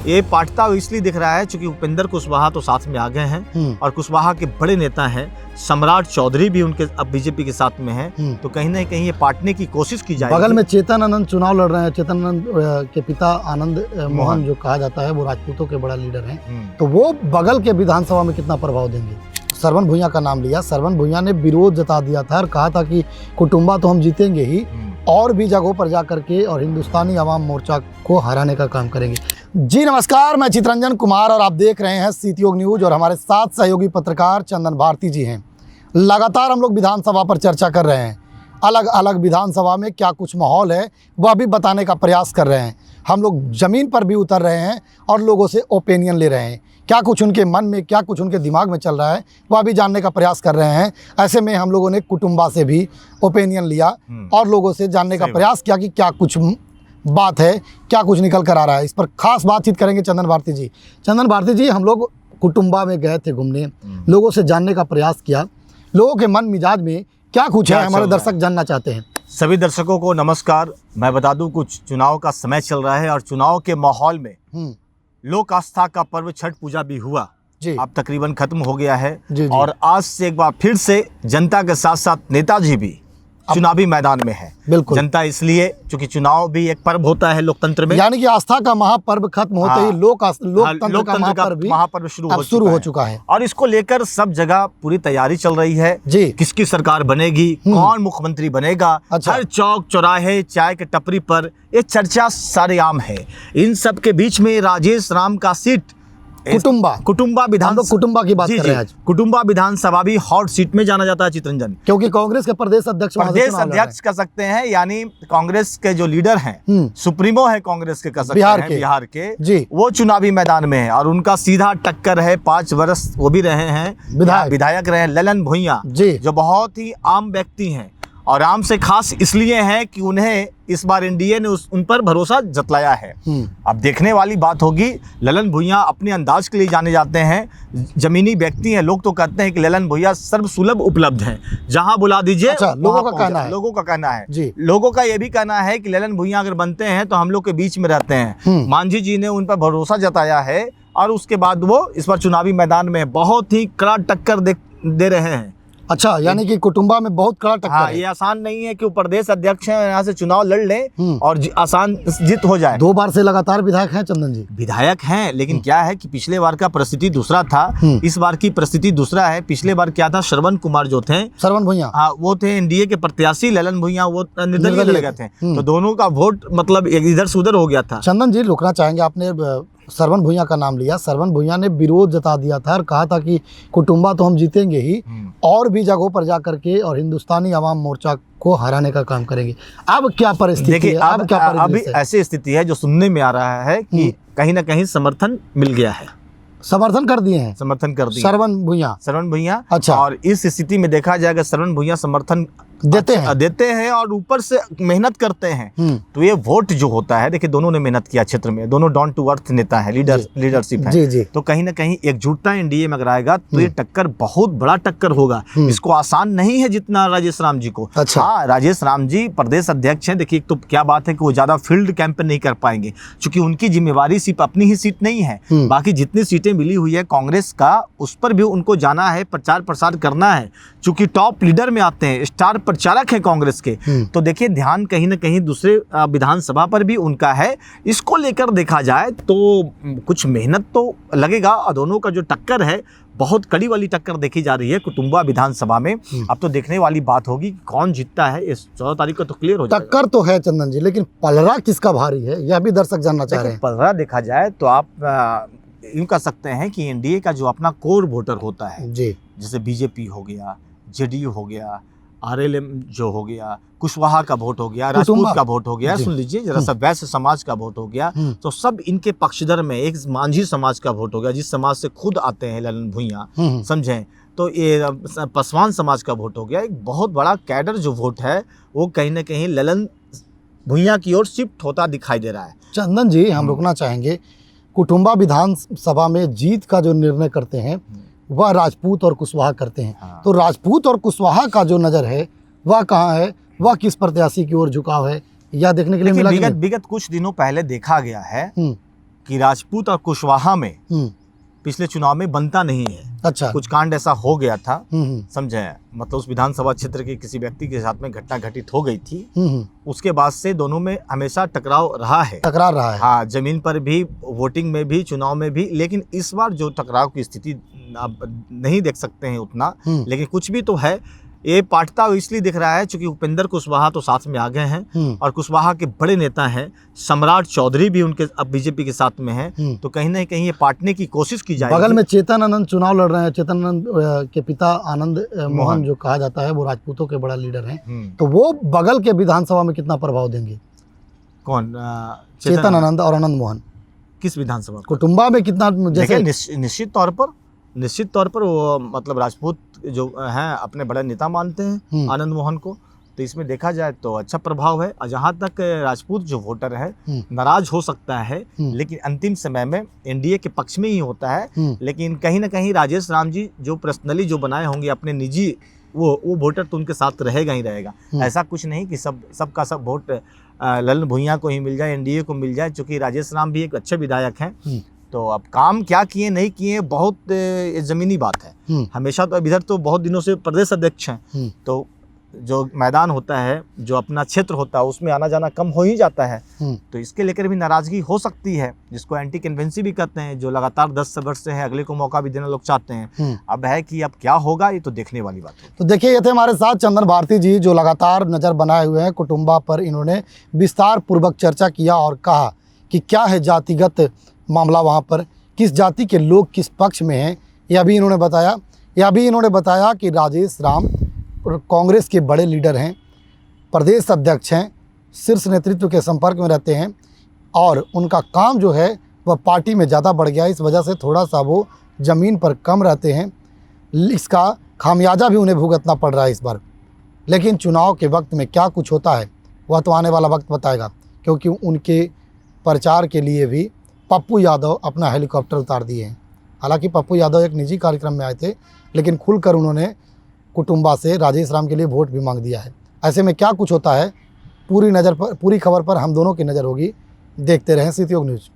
ये पाटता इसलिए दिख रहा है क्योंकि उपेंद्र कुशवाहा तो साथ में आ गए हैं और कुशवाहा के बड़े नेता हैं, सम्राट चौधरी भी उनके अब बीजेपी के साथ में हैं, तो कहीं ना कहीं ये पाटने की कोशिश की जाएगी। बगल में चेतन आनंद चुनाव लड़ रहे हैं। चेतन आनंद के पिता आनंद मोहन जो कहा जाता है वो राजपूतों के बड़ा लीडर हैं, तो वो बगल के विधानसभा में कितना प्रभाव देंगे। सरवन भुइयां का नाम लिया, सरवन भुइयां ने विरोध जता दिया था और कहा था कि कुटुंबा तो हम जीतेंगे ही, और भी जगहों पर जा करके और हिंदुस्तानी आवाम मोर्चा को हराने का काम करेंगे। जी नमस्कार, मैं चितरंजन कुमार और आप देख रहे हैं सीतियोग न्यूज और हमारे साथ सहयोगी पत्रकार चंदन भारती जी हैं। लगातार हम लोग विधानसभा पर चर्चा कर रहे हैं, अलग अलग विधानसभा में क्या कुछ माहौल है वह भी बताने का प्रयास कर रहे हैं। हम लोग ज़मीन पर भी उतर रहे हैं और लोगों से ओपिनियन ले रहे हैं, क्या कुछ उनके मन में, क्या कुछ उनके दिमाग में चल रहा है वह भी जानने का प्रयास कर रहे हैं। ऐसे में हम लोगों ने कुटुंबा से भी ओपिनियन लिया और लोगों से जानने का प्रयास किया कि क्या कुछ बात है, क्या कुछ निकल कर आ रहा है। इस पर खास बातचीत करेंगे चंदन भारती जी। चंदन भारती जी, हम लोग कुटुंबा में गए थे घूमने, लोगों से जानने का प्रयास किया, लोगों के मन मिजाज में क्या कुछ है, हमारे दर्शक जानना चाहते हैं। सभी दर्शकों को नमस्कार। मैं बता दूं, कुछ चुनाव का समय चल रहा है और चुनाव के माहौल में लोक आस्था का पर्व छठ पूजा भी हुआ, अब तकरीबन खत्म हो गया है और आज से एक बार फिर से जनता के साथ साथ नेताजी भी चुनावी मैदान में है। बिल्कुल, जनता इसलिए क्योंकि चुनाव भी एक पर्व होता है लोकतंत्र में, यानी कि आस्था का महापर्व खत्म होते ही लोकतंत्र का महापर्व शुरू हो चुका है और इसको लेकर सब जगह पूरी तैयारी चल रही है जी। किसकी सरकार बनेगी, कौन मुख्यमंत्री बनेगा, हर चौक चौराहे चाय के टपरी पर ये चर्चा सारेआम है। इन सब के बीच में राजेश राम का सीट कुटुंबा की बात कर रहे हैं आज। कुटुंबा विधानसभा भी हॉट सीट में जाना जाता है चितरंजन, क्योंकि कांग्रेस के प्रदेश अध्यक्ष कह सकते हैं, यानी कांग्रेस के जो लीडर हैं, सुप्रीमो है कांग्रेस के, कह सकते हैं बिहार के, वो चुनावी मैदान में है और उनका सीधा टक्कर है। 5 वर्ष वो भी रहे हैं विधायक रहे, ललन भुइयां, जो बहुत ही आम व्यक्ति हैं और आम से खास इसलिए है कि उन्हें इस बार एनडीए ने उन पर भरोसा जतलाया है। अब देखने वाली बात होगी। ललन भुइयां अपने अंदाज के लिए जाने जाते हैं, जमीनी व्यक्ति हैं। लोग तो कहते हैं कि ललन भुइयां सर्वसुलभ उपलब्ध हैं, जहां बुला दीजिए। लोगों का कहना है लोगों का ये भी कहना है कि ललन भुइयां अगर बनते हैं तो हम लोग के बीच में रहते हैं। मांझी जी ने उन पर भरोसा जताया है और उसके बाद वो इस बार चुनावी मैदान में बहुत ही कड़ा टक्कर दे रहे हैं। अच्छा, यानी कि कुटुंबा में बहुत कड़ा टक्कर है। ये आसान नहीं है कि वो प्रदेश अध्यक्ष हैं, यहाँ से चुनाव लड़ लें और आसान जीत हो जाए। 2 बार से लगातार विधायक हैं चंदन जी। विधायक हैं, लेकिन क्या है कि पिछले बार का परिस्थिति दूसरा था, इस बार की परिस्थिति दूसरा है। पिछले बार क्या था, श्रवण कुमार जो थे, सरवन भुइयां, वो थे एनडीए के प्रत्याशी, ललन भुइयां वो निर्दलीय लड़ गए थे, तो दोनों का वोट मतलब इधर से उधर हो गया था। चंदन जी, रुकना चाहेंगे, आपने सरवन भुइयां का नाम लिया। सरवन भुइयां ने विरोध जता दिया था और कहा था कि कुटुंबा तो हम जीतेंगे ही, और भी जगहों पर जा करके और हिंदुस्तानी आवाम मोर्चा को हराने का काम करेंगे। अब क्या परिस्थिति है? अभी ऐसी स्थिति है जो सुनने में आ रहा है कि कहीं ना कहीं समर्थन मिल गया है, समर्थन कर दिए हैं, सरवन भुइयां। अच्छा, और इस स्थिति में देखा जाएगा सरवन भुइयां समर्थन देते हैं और ऊपर से मेहनत करते हैं, तो ये वोट जो होता है, देखिए दोनों ने मेहनत किया क्षेत्र में, दोनों डाउन टू अर्थ नेता है, लीडरशिप है, तो कहीं ना कहीं एकजुटता एनडीए में अगर आएगा तो ये टक्कर बहुत बड़ा टक्कर होगा। इसको आसान नहीं है जितना राजेश राम जी को। हाँ, राजेश राम जी प्रदेश अध्यक्ष हैं। देखिए, तो क्या बात है कि वो ज्यादा फील्ड कैंपेन नहीं कर पाएंगे क्योंकि उनकी जिम्मेवारी सिर्फ अपनी ही सीट नहीं है, बाकी जितनी सीटें मिली हुई है कांग्रेस का, उस पर भी उनको जाना है, प्रचार प्रसार करना है, चूंकि टॉप लीडर में आते हैं, स्टार प्रचारक है कांग्रेस के। तो देखिए, ध्यान कहीं ना कहीं दूसरे विधानसभा पर भी उनका है। इसको लेकर देखा जाए तो कुछ मेहनत तो लगेगा और दोनों का जो टक्कर है बहुत कड़ी वाली टक्कर देखी जा रही है कुटुंबा विधानसभा में। अब तो देखने वाली बात होगी कौन जीतता है, इस 14 तारीख को तो क्लियर हो जाएगा। टक्कर तो है चंदन जी, लेकिन पलड़ा किसका भारी है यह भी दर्शक जानना चाह रहे हैं। पलड़ा देखा जाए तो आप यूं कह सकते हैं कि एनडीए का जो अपना कोर वोटर होता है जी, जैसे बीजेपी हो गया, जेडीयू हो गया, आरएलएम जो हो गया, कुशवाहा का वोट हो गया, राजपूत का वोट हो गया, सुन लीजिए जरा सा, वैश्य समाज का वोट हो गया, तो सब इनके पक्षधर में एक मांझी समाज का वोट हो गया, जिस समाज से खुद आते हैं ललन भुइयां, समझें, तो ये पासवान समाज का वोट हो गया। एक बहुत बड़ा कैडर जो वोट है वो कहीं ना कहीं ललन भुइयां की ओर शिफ्ट होता दिखाई दे रहा है। चंदन जी, हम रुकना चाहेंगे। कुटुंबा विधानसभा में जीत का जो निर्णय करते हैं वह राजपूत और कुशवाहा करते हैं, तो राजपूत और कुशवाहा का जो नज़र है वह कहाँ है, वह किस प्रत्याशी की ओर झुकाव है, यह देखने के लिए मिला। विगत कुछ दिनों पहले देखा गया है कि राजपूत और कुशवाहा में पिछले चुनाव में बनता नहीं है। अच्छा, कुछ कांड ऐसा हो गया था, समझे, मतलब उस विधानसभा क्षेत्र के किसी व्यक्ति के साथ में घटना घटित हो गई थी। उसके बाद से दोनों में हमेशा टकराव रहा है। हाँ, जमीन पर भी, वोटिंग में भी, चुनाव में भी। लेकिन इस बार जो टकराव की स्थिति आप नहीं देख सकते हैं उतना, लेकिन कुछ भी तो है। ये पाटता इसलिए दिख रहा है क्योंकि उपेंद्र कुशवाहा तो साथ में आ गए हैं और कुशवाहा के बड़े नेता हैं, सम्राट चौधरी भी उनके अब बीजेपी के साथ में हैं। तो कहीं ना कहीं ये पाटने की कोशिश की जाएगी। बगल में चेतन आनंद चुनाव लड़ रहे हैं। चेतन आनंद के पिता आनंद मोहन जो कहा जाता है, वो राजपूतों के बड़ा लीडर हैं। तो वो बगल के विधानसभा में कितना प्रभाव देंगे? कौन? चेतन आनंद और आनंद मोहन। किस विधानसभा? कुटुंबा में कितना? जैसे निश्चित तौर पर वो मतलब राजपूत जो हैं अपने बड़े नेता मानते हैं आनंद मोहन को। तो इसमें देखा जाए तो अच्छा प्रभाव है। और जहाँ तक राजपूत जो वोटर है नाराज हो सकता है, लेकिन अंतिम समय में एनडीए के पक्ष में ही होता है। लेकिन कहीं ना कहीं राजेश राम जी जो पर्सनली जो बनाए होंगे अपने निजी, वो वोटर तो उनके साथ रहेगा ही रहेगा। ऐसा कुछ नहीं कि सबका सब वोट ललन भुइयां को ही मिल जाए, एनडीए को मिल जाए। चूँकि राजेश राम भी एक अच्छे विधायक हैं। तो अब काम क्या किए नहीं किए बहुत ज़मीनी बात है। हमेशा तो इधर तो बहुत दिनों से प्रदेश अध्यक्ष हैं, तो जो मैदान होता है, जो अपना क्षेत्र होता है, उसमें आना जाना कम हो ही जाता है। तो इसके लेकर भी नाराज़गी हो सकती है, जिसको एंटी कन्वेंसी भी कहते हैं, जो लगातार 10 वर्ष से है, अगले को मौका भी देना लोग चाहते हैं। अब है कि अब क्या होगा, ये तो देखने वाली बात है। तो देखिए, ये थे हमारे साथ चंदन भारती जी, जो लगातार नज़र बनाए हुए हैं। कुटुंबा पर इन्होंने विस्तार पूर्वक चर्चा किया और कहा कि क्या है जातिगत मामला, वहाँ पर किस जाति के लोग किस पक्ष में हैं, यह भी इन्होंने बताया कि राजेश राम कांग्रेस के बड़े लीडर हैं, प्रदेश अध्यक्ष हैं, शीर्ष नेतृत्व के संपर्क में रहते हैं और उनका काम जो है वह पार्टी में ज़्यादा बढ़ गया। इस वजह से थोड़ा सा वो ज़मीन पर कम रहते हैं। इसका खामियाजा भी उन्हें भुगतना पड़ रहा है इस बार। लेकिन चुनाव के वक्त में क्या कुछ होता है वह तो आने वाला वक्त बताएगा, क्योंकि उनके प्रचार के लिए भी पप्पू यादव अपना हेलीकॉप्टर उतार दिए हैं। हालांकि पप्पू यादव एक निजी कार्यक्रम में आए थे, लेकिन खुलकर उन्होंने कुटुंबा से राजेश राम के लिए वोट भी मांग दिया है। ऐसे में क्या कुछ होता है, पूरी खबर पर हम दोनों की नज़र होगी। देखते रहें सिटी न्यूज़।